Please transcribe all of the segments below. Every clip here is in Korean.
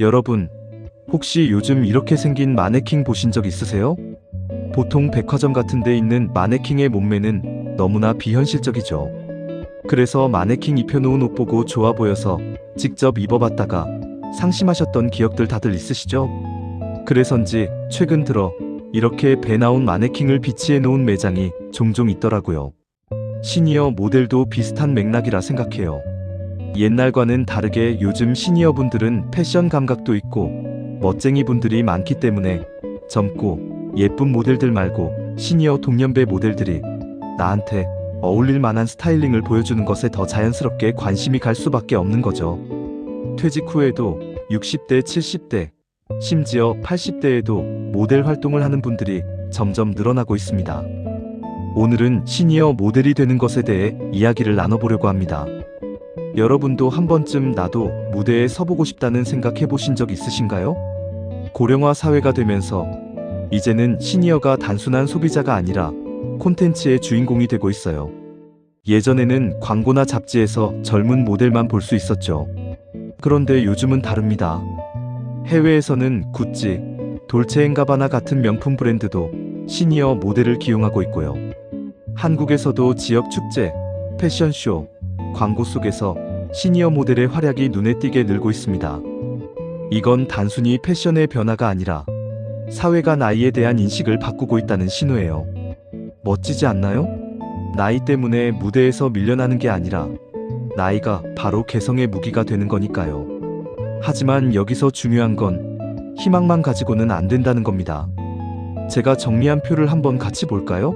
여러분, 혹시 요즘 이렇게 생긴 마네킹 보신 적 있으세요? 보통 백화점 같은 데 있는 마네킹의 몸매는 너무나 비현실적이죠. 그래서 마네킹 입혀놓은 옷 보고 좋아 보여서 직접 입어봤다가 상심하셨던 기억들 다들 있으시죠? 그래서인지 최근 들어 이렇게 배 나온 마네킹을 비치해 놓은 매장이 종종 있더라고요. 시니어 모델도 비슷한 맥락이라 생각해요. 옛날과는 다르게 요즘 시니어 분들은 패션 감각도 있고 멋쟁이 분들이 많기 때문에 젊고 예쁜 모델들 말고 시니어 동년배 모델들이 나한테 어울릴 만한 스타일링을 보여주는 것에 더 자연스럽게 관심이 갈 수밖에 없는 거죠. 퇴직 후에도 60대, 70대, 심지어 80대에도 모델 활동을 하는 분들이 점점 늘어나고 있습니다. 오늘은 시니어 모델이 되는 것에 대해 이야기를 나눠보려고 합니다. 여러분도 한 번쯤 나도 무대에 서보고 싶다는 생각 해보신 적 있으신가요? 고령화 사회가 되면서 이제는 시니어가 단순한 소비자가 아니라 콘텐츠의 주인공이 되고 있어요. 예전에는 광고나 잡지에서 젊은 모델만 볼 수 있었죠. 그런데 요즘은 다릅니다. 해외에서는 구찌, 돌체앤가바나 같은 명품 브랜드도 시니어 모델을 기용하고 있고요. 한국에서도 지역 축제, 패션쇼, 광고 속에서 시니어 모델의 활약이 눈에 띄게 늘고 있습니다. 이건 단순히 패션의 변화가 아니라 사회가 나이에 대한 인식을 바꾸고 있다는 신호예요. 멋지지 않나요? 나이 때문에 무대에서 밀려나는 게 아니라 나이가 바로 개성의 무기가 되는 거니까요. 하지만 여기서 중요한 건 희망만 가지고는 안 된다는 겁니다. 제가 정리한 표를 한번 같이 볼까요?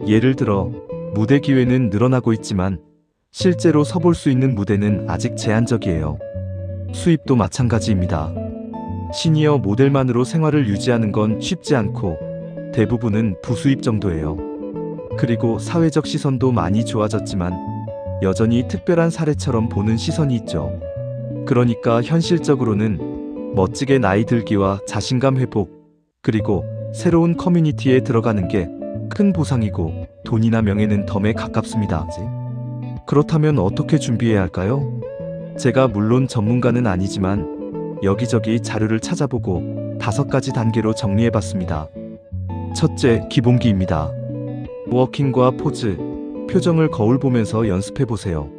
예를 들어 무대 기회는 늘어나고 있지만 실제로 서볼 수 있는 무대는 아직 제한적이에요. 수입도 마찬가지입니다. 시니어 모델만으로 생활을 유지하는 건 쉽지 않고 대부분은 부수입 정도예요. 그리고 사회적 시선도 많이 좋아졌지만 여전히 특별한 사례처럼 보는 시선이 있죠. 그러니까 현실적으로는 멋지게 나이 들기와 자신감 회복, 그리고 새로운 커뮤니티에 들어가는 게 큰 보상이고 돈이나 명예는 덤에 가깝습니다. 그렇다면 어떻게 준비해야 할까요? 제가 물론 전문가는 아니지만 여기저기 자료를 찾아보고 5가지 단계로 정리해봤습니다. 첫째, 기본기입니다. 워킹과 포즈, 표정을 거울 보면서 연습해보세요.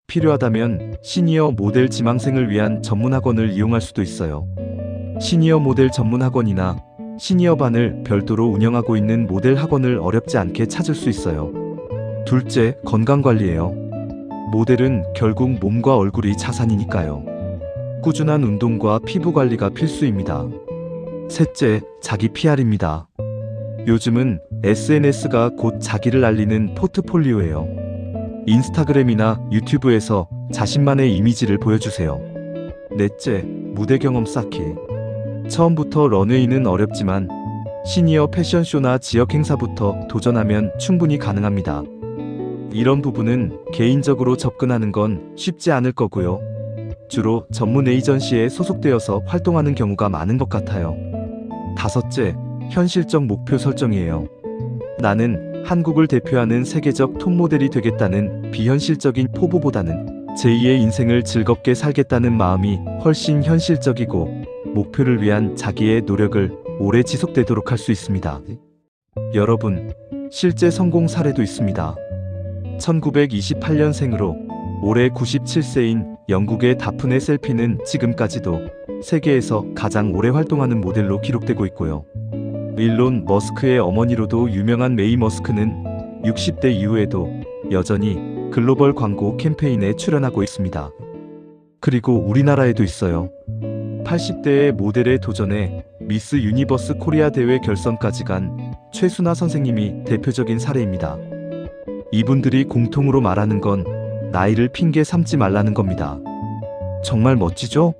필요하다면 시니어 모델 지망생을 위한 전문학원을 이용할 수도 있어요. 시니어 모델 전문학원이나 시니어반을 별도로 운영하고 있는 모델 학원을 어렵지 않게 찾을 수 있어요. 둘째, 건강관리예요. 모델은 결국 몸과 얼굴이 자산이니까요. 꾸준한 운동과 피부관리가 필수입니다. 셋째, 자기 PR입니다. 요즘은 SNS가 곧 자기를 알리는 포트폴리오예요. 인스타그램이나 유튜브에서 자신만의 이미지를 보여주세요. 넷째, 무대 경험 쌓기. 처음부터 런웨이는 어렵지만 시니어 패션쇼나 지역 행사부터 도전하면 충분히 가능합니다. 이런 부분은 개인적으로 접근하는 건 쉽지 않을 거고요. 주로 전문 에이전시에 소속되어서 활동하는 경우가 많은 것 같아요. 다섯째, 현실적 목표 설정이에요. 나는 한국을 대표하는 세계적 톱모델이 되겠다는 비현실적인 포부보다는 제2의 인생을 즐겁게 살겠다는 마음이 훨씬 현실적이고 목표를 위한 자기의 노력을 오래 지속되도록 할 수 있습니다. 여러분, 실제 성공 사례도 있습니다. 1928년생으로 올해 97세인 영국의 다프네 셀피는 지금까지도 세계에서 가장 오래 활동하는 모델로 기록되고 있고요. 일론 머스크의 어머니로도 유명한 메이 머스크는 60대 이후에도 여전히 글로벌 광고 캠페인에 출연하고 있습니다. 그리고 우리나라에도 있어요. 80대의 모델에 도전해 미스 유니버스 코리아 대회 결선까지 간 최순아 선생님이 대표적인 사례입니다. 이분들이 공통으로 말하는 건 나이를 핑계 삼지 말라는 겁니다. 정말 멋지죠?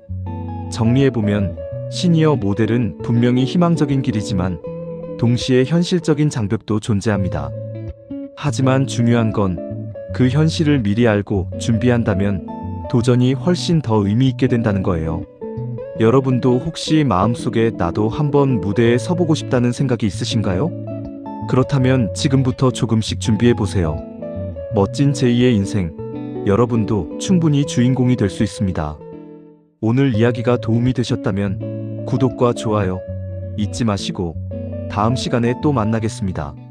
정리해보면 시니어 모델은 분명히 희망적인 길이지만 동시에 현실적인 장벽도 존재합니다. 하지만 중요한 건 그 현실을 미리 알고 준비한다면 도전이 훨씬 더 의미 있게 된다는 거예요. 여러분도 혹시 마음속에 나도 한번 무대에 서보고 싶다는 생각이 있으신가요? 그렇다면 지금부터 조금씩 준비해보세요. 멋진 제2의 인생, 여러분도 충분히 주인공이 될 수 있습니다. 오늘 이야기가 도움이 되셨다면 구독과 좋아요 잊지 마시고 다음 시간에 또 만나겠습니다.